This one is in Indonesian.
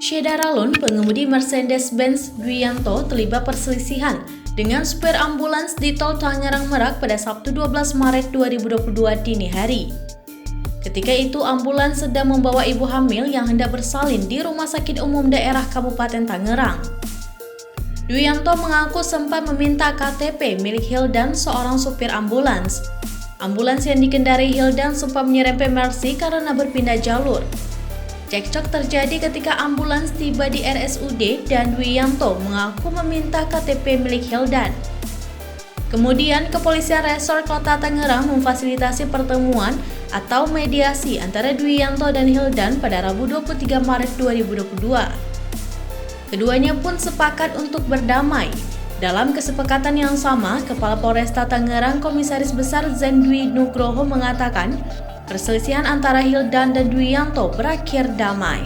Syeda Ralun, pengemudi Mercedes-Benz Dwianto, terlibat perselisihan dengan supir ambulans di Tol Tangerang Merak pada Sabtu 12 Maret 2022 dini hari. Ketika itu, ambulans sedang membawa ibu hamil yang hendak bersalin di Rumah Sakit Umum Daerah Kabupaten Tangerang. Dwianto mengaku sempat meminta KTP milik Hildan, seorang supir ambulans. Ambulans yang dikendarai Hildan sempat menyerempet Mercy karena berpindah jalur. Cekcok terjadi ketika ambulans tiba di RSUD dan Dwianto mengaku meminta KTP milik Hildan. Kemudian, Kepolisian Resort Kota Tangerang memfasilitasi pertemuan atau mediasi antara Dwianto dan Hildan pada Rabu 23 Maret 2022. Keduanya pun sepakat untuk berdamai. Dalam kesepakatan yang sama, Kepala Polresta Tangerang Komisaris Besar Zendwi Nugroho mengatakan perselisihan antara Hildan dan Dwianto berakhir damai.